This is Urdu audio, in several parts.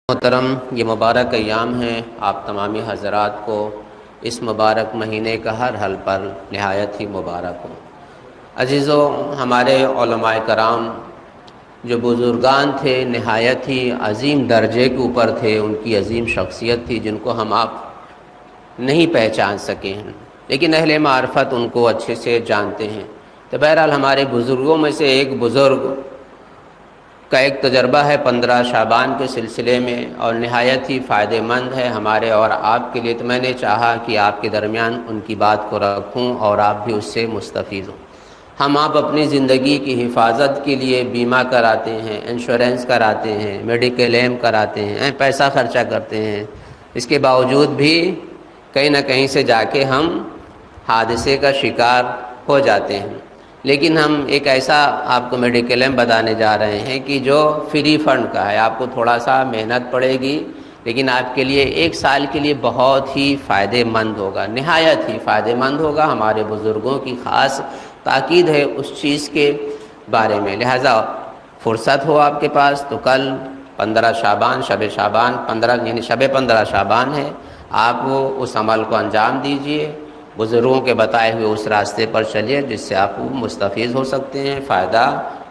محترم، یہ مبارک ایام ہیں، آپ تمامی حضرات کو اس مبارک مہینے کا ہر حل پر نہایت ہی مبارک ہو۔ عزیزو، ہمارے علماء کرام جو بزرگان تھے نہایت ہی عظیم درجے کے اوپر تھے، ان کی عظیم شخصیت تھی جن کو ہم آپ نہیں پہچان سکے ہیں، لیکن اہل معرفت ان کو اچھے سے جانتے ہیں۔ تو بہرحال ہمارے بزرگوں میں سے ایک بزرگ کا ایک تجربہ ہے 15 شعبان کے سلسلے میں، اور نہایت ہی فائدہ مند ہے ہمارے اور آپ کے لیے۔ تو میں نے چاہا کہ آپ کے درمیان ان کی بات کو رکھوں اور آپ بھی اس سے مستفید ہوں۔ ہم آپ اپنی زندگی کی حفاظت کے لیے بیمہ کراتے ہیں، انشورنس کراتے ہیں، میڈیکل ایم کراتے ہیں، پیسہ خرچہ کرتے ہیں، اس کے باوجود بھی کہیں نہ کہیں سے جا کے ہم حادثے کا شکار ہو جاتے ہیں۔ لیکن ہم ایک ایسا آپ کو میڈیکل ایم بتانے جا رہے ہیں کہ جو فری فنڈ کا ہے، آپ کو تھوڑا سا محنت پڑے گی لیکن آپ کے لیے 1 سال کے لیے بہت ہی فائدہ مند ہوگا، نہایت ہی فائدہ مند ہوگا۔ ہمارے بزرگوں کی خاص تاکید ہے اس چیز کے بارے میں، لہذا فرصت ہو آپ کے پاس تو کل 15 شعبان، شب شعبان 15 یعنی شب 15 شعبان ہے، آپ اس عمل کو انجام دیجئے، بزرگوں کے بتائے ہوئے اس راستے پر چلیے جس سے آپ مستفید ہو سکتے ہیں، فائدہ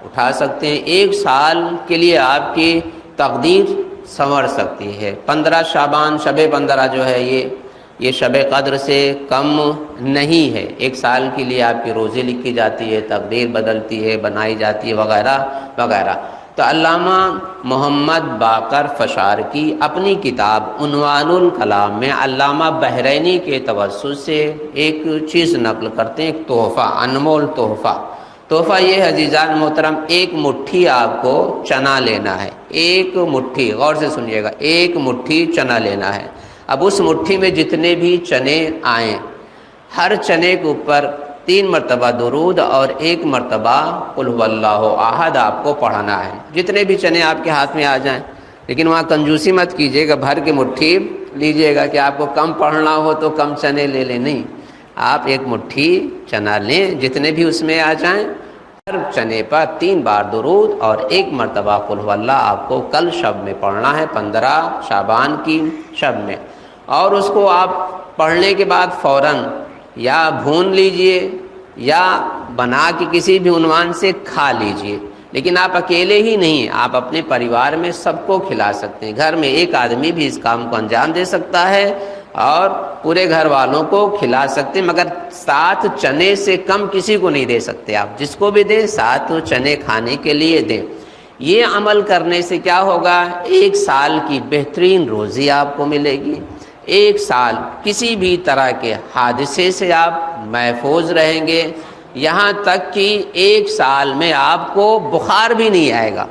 اٹھا سکتے ہیں۔ 1 سال کے لیے آپ کی تقدیر سنور سکتی ہے۔ 15 شعبان شب 15 جو ہے یہ شب قدر سے کم نہیں ہے۔ 1 سال کے لیے آپ کی روزی لکھی جاتی ہے، تقدیر بدلتی ہے، بنائی جاتی ہے، وغیرہ وغیرہ۔ تو علامہ محمد باقر فشار کی اپنی کتاب عنوان الکلام میں علامہ بحرینی کے توسط سے ایک چیز نقل کرتے ہیں، ایک تحفہ، انمول تحفہ۔ تحفہ یہ ہے عزیزان محترم، 1 مٹھی آپ کو چنا لینا ہے، 1 مٹھی، غور سے سنیے گا، 1 مٹھی چنا لینا ہے۔ اب اس مٹھی میں جتنے بھی چنے آئیں، ہر چنے کے اوپر 3 مرتبہ درود اور 1 مرتبہ قل هو اللہ احد آپ کو پڑھنا ہے، جتنے بھی چنے آپ کے ہاتھ میں آ جائیں۔ لیکن وہاں کنجوسی مت کیجیے گا، بھر کے مٹھی لیجئے گا کہ آپ کو کم پڑھنا ہو تو کم چنے لے لیں، نہیں، آپ 1 مٹھی چنا لیں، جتنے بھی اس میں آ جائیں، ہر چنے پر 3 بار درود اور 1 مرتبہ قل هو اللہ آپ کو کل شب میں پڑھنا ہے، 15 شعبان کی شب میں۔ اور اس کو آپ پڑھنے کے بعد فوراً یا بھون لیجئے یا بنا کے کسی بھی عنوان سے کھا لیجئے، لیکن آپ اکیلے ہی نہیں، آپ اپنے پریوار میں سب کو کھلا سکتے ہیں۔ گھر میں 1 آدمی بھی اس کام کو انجام دے سکتا ہے اور پورے گھر والوں کو کھلا سکتے ہیں، مگر 7 چنے سے کم کسی کو نہیں دے سکتے۔ آپ جس کو بھی دیں 7 چنے کھانے کے لیے دیں۔ یہ عمل کرنے سے کیا ہوگا؟ 1 سال کی بہترین روزی آپ کو ملے گی، 1 سال کسی بھی طرح کے حادثے سے آپ محفوظ رہیں گے، یہاں تک کہ 1 سال میں آپ کو بخار بھی نہیں آئے گا،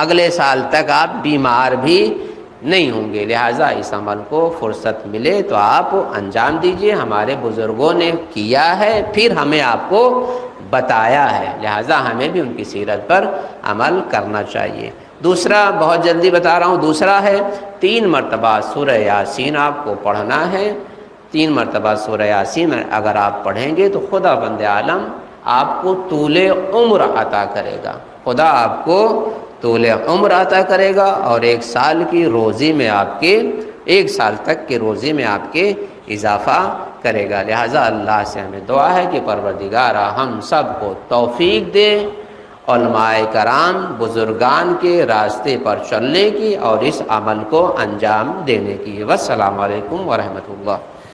اگلے سال تک آپ بیمار بھی نہیں ہوں گے۔ لہٰذا اس عمل کو فرصت ملے تو آپ انجام دیجئے، ہمارے بزرگوں نے کیا ہے، پھر ہمیں آپ کو بتایا ہے، لہٰذا ہمیں بھی ان کی سیرت پر عمل کرنا چاہیے۔ دوسرا، بہت جلدی بتا رہا ہوں، دوسرا ہے 3 مرتبہ سورہ یاسین آپ کو پڑھنا ہے۔ 3 مرتبہ سورہ یاسین اگر آپ پڑھیں گے تو خدا بند عالم آپ کو طول عمر عطا کرے گا، خدا آپ کو طول عمر عطا کرے گا، اور 1 سال کی روزی میں آپ کے 1 سال تک کی روزی میں آپ کے اضافہ کرے گا۔ لہٰذا اللہ سے ہمیں دعا ہے کہ پروردگارا ہم سب کو توفیق دے علماء کرام بزرگان کے راستے پر چلنے کی اور اس عمل کو انجام دینے کی۔ والسلام علیکم ورحمۃ اللہ۔